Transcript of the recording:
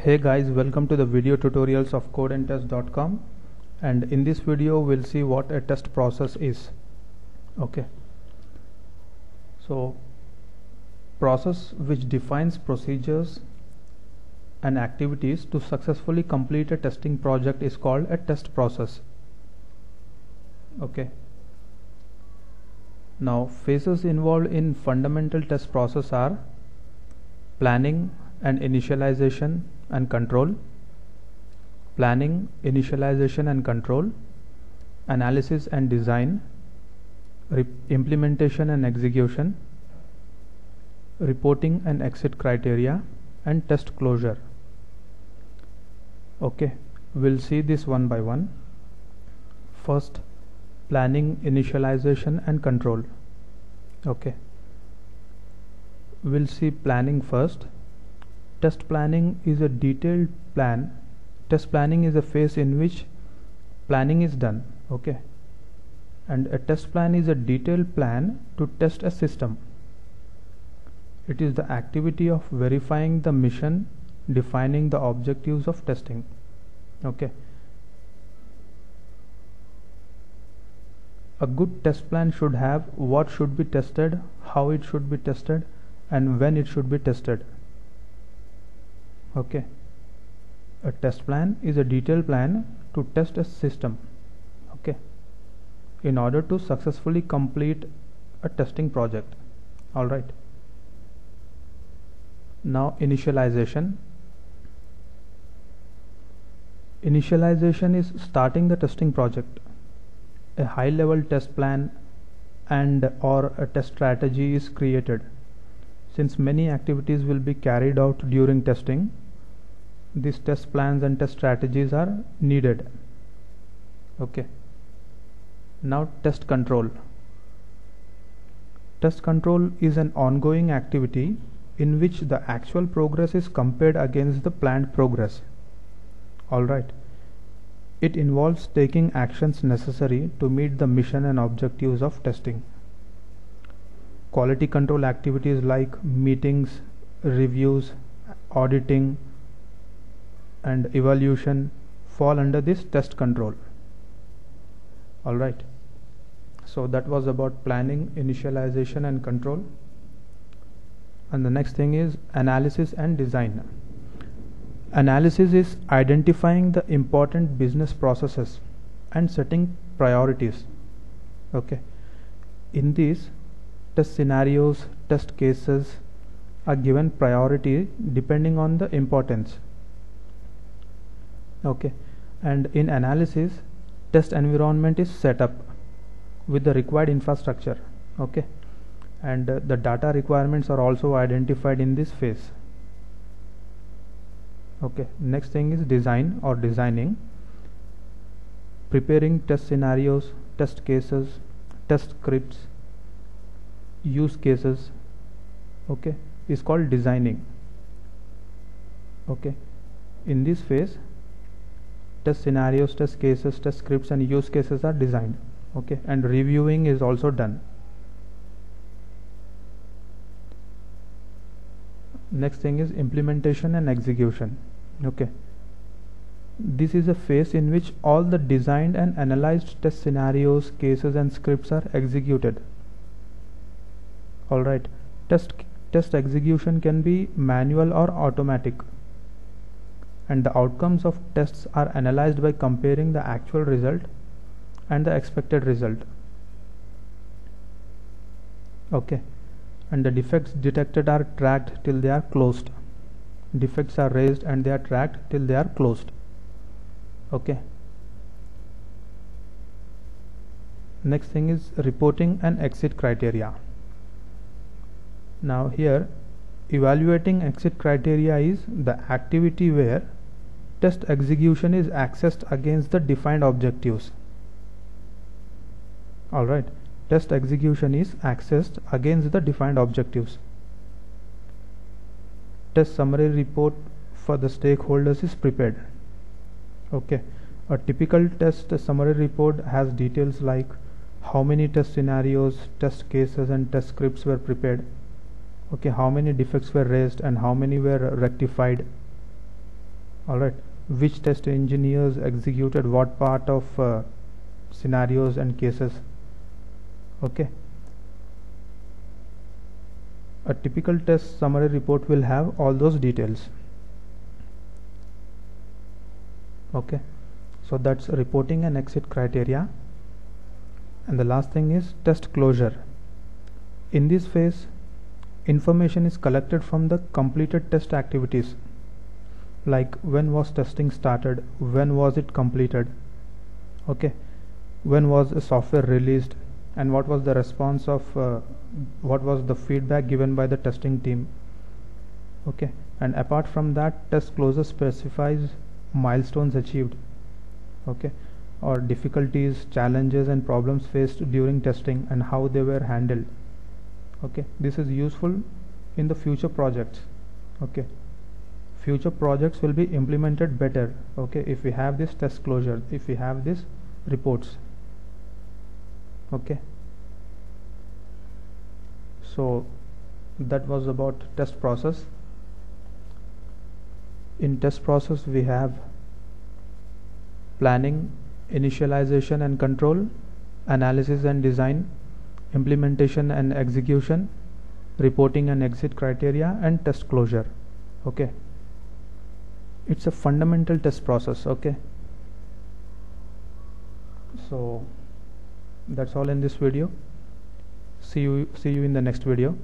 Hey guys, welcome to the video tutorials of codeandtest.com, and in this video we'll see what a test process is. Okay, so process which defines procedures and activities to successfully complete a testing project is called a test process. Okay, now phases involved in fundamental test process are planning and initialization and control, planning, initialization and control, analysis and design, implementation and execution, reporting and exit criteria, and test closure. Okay, we'll see this one by one. First, planning, initialization and control. Okay, we'll see planning first. Test planning is a detailed plan. Test planning is a phase in which planning is done. Okay, and a test plan is a detailed plan to test a system. It is the activity of verifying the mission, defining the objectives of testing. Okay, a good test plan should have what should be tested, how it should be tested, and when it should be tested. Okay, a test plan is a detailed plan to test a system. Okay, in order to successfully complete a testing project. All right, now initialization. Initialization is starting the testing project. A high level test plan and or a test strategy is created. Since many activities will be carried out during testing, these test plans and test strategies are needed. Okay, now test control. Test control is an ongoing activity in which the actual progress is compared against the planned progress. Alright, it involves taking actions necessary to meet the mission and objectives of testing. Quality control activities like meetings, reviews, auditing, and evaluation fall under this test control. Alright, so that was about planning, initialization and control. And the next thing is analysis and design. Analysis is identifying the important business processes and setting priorities. Okay, in these, test scenarios, test cases are given priority depending on the importance. Okay, and in analysis, test environment is set up with the required infrastructure. Okay, and the data requirements are also identified in this phase. Okay, next thing is design or designing. Preparing test scenarios, test cases, test scripts, use cases, okay, is called designing. Okay, in this phase, test scenarios, test cases, test scripts and use cases are designed. Okay, and reviewing is also done. Next thing is implementation and execution. Okay, this is a phase in which all the designed and analyzed test scenarios, cases and scripts are executed. Alright, test execution can be manual or automatic, and the outcomes of tests are analyzed by comparing the actual result and the expected result. Okay, and the defects detected are tracked till they are closed. Defects are raised and they are tracked till they are closed. Okay, next thing is reporting and exit criteria. Now here, evaluating exit criteria is the activity where test execution is accessed against the defined objectives. Alright, test execution is accessed against the defined objectives. Test summary report for the stakeholders is prepared. Okay, a typical test summary report has details like how many test scenarios, test cases and test scripts were prepared. Okay, how many defects were raised and how many were rectified. Alright, which test engineers executed what part of scenarios and cases. Okay, a typical test summary report will have all those details. Okay, so that's reporting and exit criteria. And the last thing is test closure. In this phase, information is collected from the completed test activities, like when was testing started, when was it completed, okay, when was a software released, and what was the response of what was the feedback given by the testing team. Okay, and apart from that, test closure specifies milestones achieved, okay, or difficulties, challenges and problems faced during testing and how they were handled. Okay, this is useful in the future projects. Okay, future projects will be implemented better, okay, if we have this test closure, if we have this reports. Okay, so that was about test process. In test process we have planning, initialization and control, analysis and design, implementation and execution, reporting and exit criteria, and test closure. Okay, it's a fundamental test process. Okay, so that's all in this video. See you in the next video.